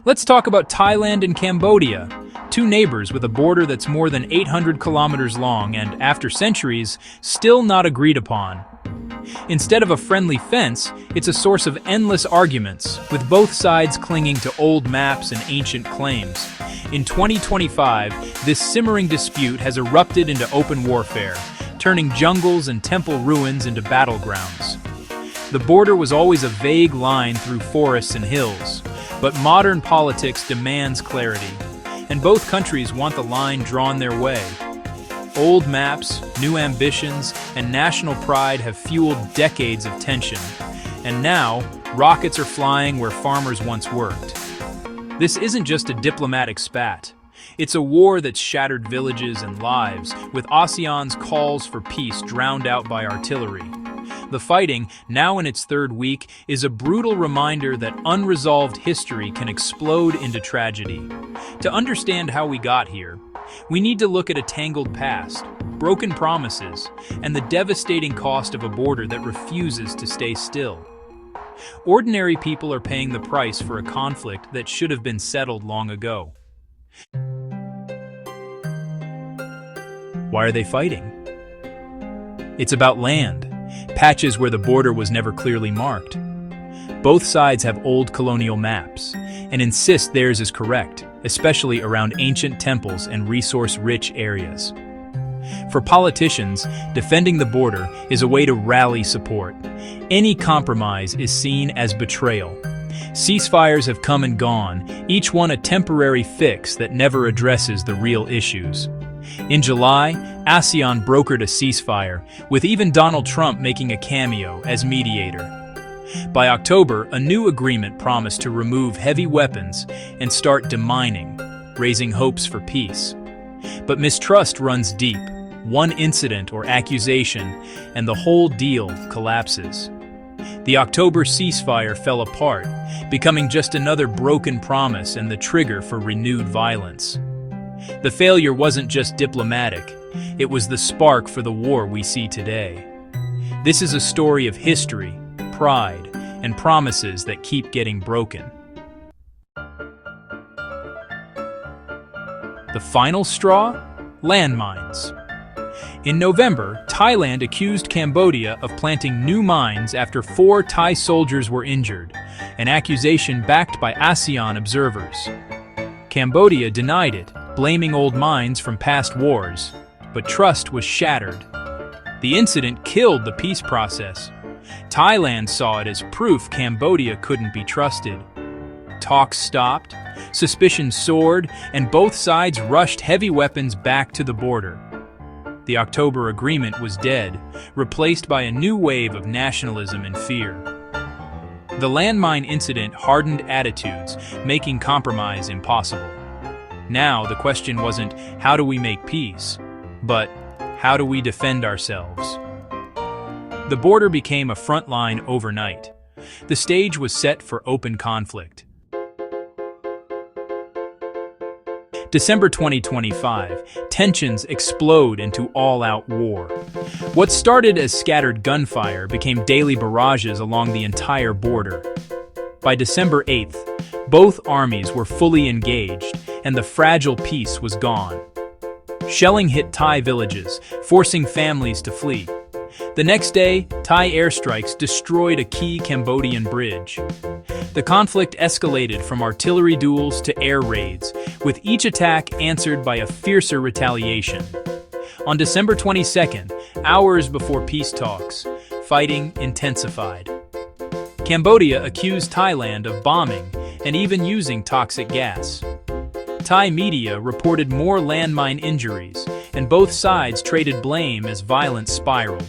Let's talk about Thailand and Cambodia, two neighbors with a border that's more than 800 kilometers long and, after centuries, still not agreed upon. Instead of a friendly fence, it's a source of endless arguments, with both sides clinging to old maps and ancient claims. In 2025, this simmering dispute has erupted into open warfare, turning jungles and temple ruins into battlegrounds. The border was always a vague line through forests and hills, but modern politics demands clarity, and both countries want the line drawn their way. Old maps, new ambitions, and national pride have fueled decades of tension, and now rockets are flying where farmers once worked. This isn't just a diplomatic spat. It's a war that's shattered villages and lives, with ASEAN's calls for peace drowned out by artillery. The fighting, now in its third week, is a brutal reminder that unresolved history can explode into tragedy. To understand how we got here, we need to look at a tangled past, broken promises, and the devastating cost of a border that refuses to stay still. Ordinary people are paying the price for a conflict that should have been settled long ago. Why are they fighting? It's about land, patches where the border was never clearly marked. Both sides have old colonial maps and insist theirs is correct, especially around ancient temples and resource-rich areas. For politicians, defending the border is a way to rally support. Any compromise is seen as betrayal. Ceasefires have come and gone, each one a temporary fix that never addresses the real issues. In July, ASEAN brokered a ceasefire, with even Donald Trump making a cameo as mediator. By October, a new agreement promised to remove heavy weapons and start demining, raising hopes for peace. But mistrust runs deep. One incident or accusation, and the whole deal collapses. The October ceasefire fell apart, becoming just another broken promise and the trigger for renewed violence. The failure wasn't just diplomatic, it was the spark for the war we see today. This is a story of history, pride, and promises that keep getting broken. The final straw? Landmines. In November, Thailand accused Cambodia of planting new mines after 4 Thai soldiers were injured, an accusation backed by ASEAN observers. Cambodia denied it, blaming old mines from past wars, but trust was shattered. The incident killed the peace process. Thailand saw it as proof Cambodia couldn't be trusted. Talks stopped, suspicion soared, and both sides rushed heavy weapons back to the border. The October agreement was dead, replaced by a new wave of nationalism and fear. The landmine incident hardened attitudes, making compromise impossible. Now the question wasn't, how do we make peace, but how do we defend ourselves? The border became a front line overnight. The stage was set for open conflict. December 2025, tensions explode into all-out war. What started as scattered gunfire became daily barrages along the entire border. By December 8th, both armies were fully engaged, and the fragile peace was gone. Shelling hit Thai villages, forcing families to flee. The next day, Thai airstrikes destroyed a key Cambodian bridge. The conflict escalated from artillery duels to air raids, with each attack answered by a fiercer retaliation. On December 22nd, hours before peace talks, fighting intensified. Cambodia accused Thailand of bombing and even using toxic gas. Thai media reported more landmine injuries, and both sides traded blame as violence spiraled.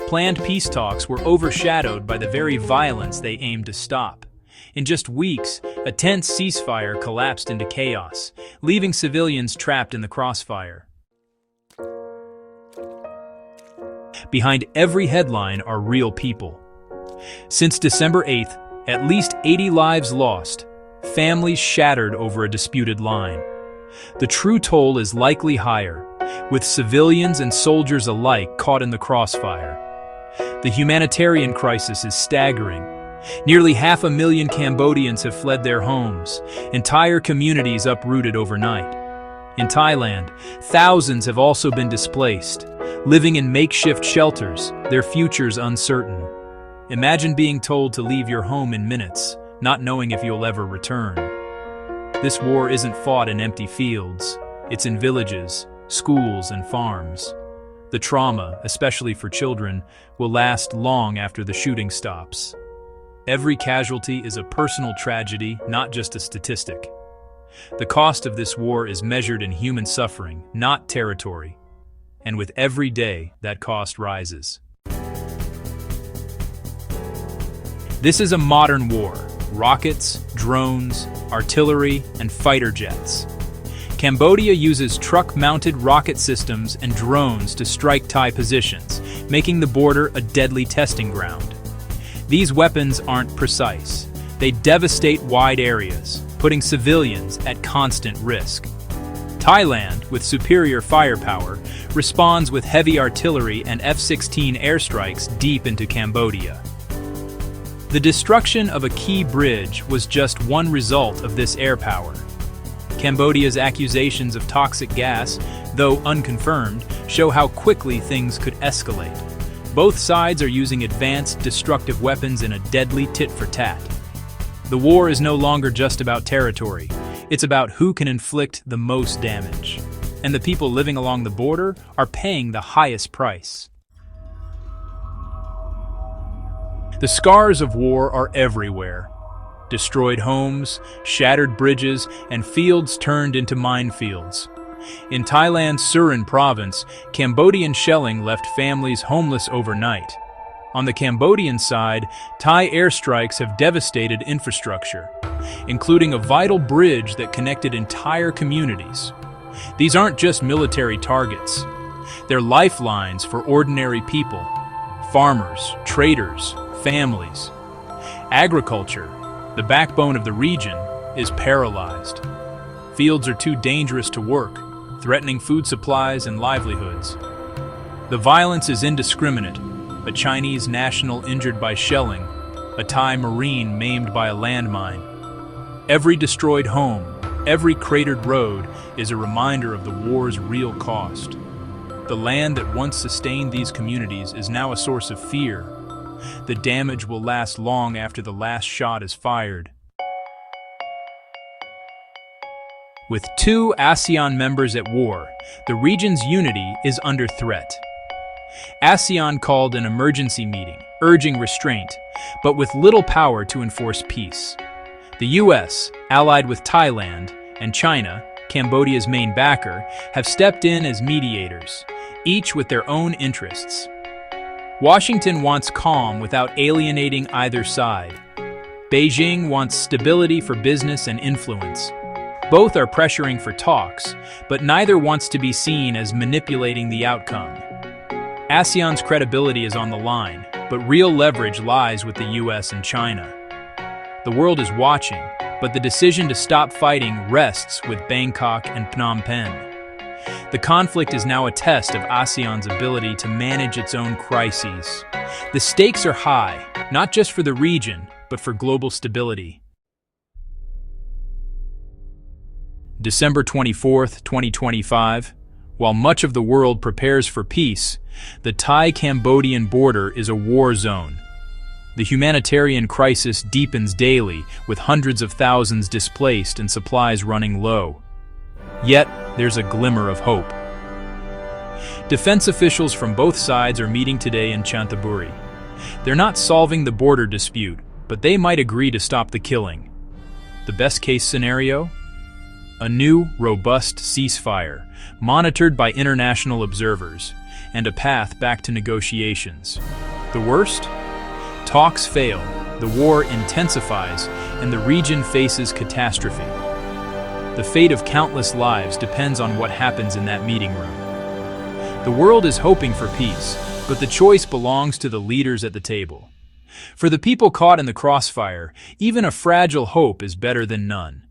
Planned peace talks were overshadowed by the very violence they aimed to stop. In just weeks, a tense ceasefire collapsed into chaos, leaving civilians trapped in the crossfire. Behind every headline are real people. Since December 8th, at least 80 lives lost, families shattered over a disputed line. The true toll is likely higher, with civilians and soldiers alike caught in the crossfire. The humanitarian crisis is staggering. Nearly 500,000 Cambodians have fled their homes, entire communities uprooted overnight. In Thailand, thousands have also been displaced, living in makeshift shelters, their futures uncertain. Imagine being told to leave your home in minutes, not knowing if you'll ever return. This war isn't fought in empty fields, it's in villages, schools, and farms. The trauma, especially for children, will last long after the shooting stops. Every casualty is a personal tragedy, not just a statistic. The cost of this war is measured in human suffering, not territory. And with every day, that cost rises. This is a modern war. Rockets, drones, artillery, and fighter jets. Cambodia uses truck-mounted rocket systems and drones to strike Thai positions, making the border a deadly testing ground. These weapons aren't precise. They devastate wide areas, putting civilians at constant risk. Thailand, with superior firepower, responds with heavy artillery and F-16 airstrikes deep into Cambodia. The destruction of a key bridge was just one result of this air power. Cambodia's accusations of toxic gas, though unconfirmed, show how quickly things could escalate. Both sides are using advanced destructive weapons in a deadly tit-for-tat. The war is no longer just about territory. It's about who can inflict the most damage. And the people living along the border are paying the highest price. The scars of war are everywhere. Destroyed homes, shattered bridges, and fields turned into minefields. In Thailand's Surin province, Cambodian shelling left families homeless overnight. On the Cambodian side, Thai airstrikes have devastated infrastructure, including a vital bridge that connected entire communities. These aren't just military targets. They're lifelines for ordinary people, farmers, traders, families. Agriculture, the backbone of the region, is paralyzed. Fields are too dangerous to work, threatening food supplies and livelihoods. The violence is indiscriminate. A Chinese national injured by shelling, a Thai Marine maimed by a landmine. Every destroyed home, every cratered road is a reminder of the war's real cost. The land that once sustained these communities is now a source of fear. The damage will last long after the last shot is fired. With 2 ASEAN members at war, the region's unity is under threat. ASEAN called an emergency meeting, urging restraint, but with little power to enforce peace. The US, allied with Thailand, and China, Cambodia's main backer, have stepped in as mediators, each with their own interests. Washington wants calm without alienating either side. Beijing wants stability for business and influence. Both are pressuring for talks, but neither wants to be seen as manipulating the outcome. ASEAN's credibility is on the line, but real leverage lies with the US and China. The world is watching, but the decision to stop fighting rests with Bangkok and Phnom Penh. The conflict is now a test of ASEAN's ability to manage its own crises. The stakes are high, not just for the region, but for global stability. December 24, 2025. While much of the world prepares for peace, the Thai-Cambodian border is a war zone. The humanitarian crisis deepens daily, with hundreds of thousands displaced and supplies running low. Yet, there's a glimmer of hope. Defense officials from both sides are meeting today in Chantaburi. They're not solving the border dispute, but they might agree to stop the killing. The best-case scenario? A new, robust ceasefire, monitored by international observers, and a path back to negotiations. The worst? Talks fail, the war intensifies, and the region faces catastrophe. The fate of countless lives depends on what happens in that meeting room. The world is hoping for peace, but the choice belongs to the leaders at the table. For the people caught in the crossfire, even a fragile hope is better than none.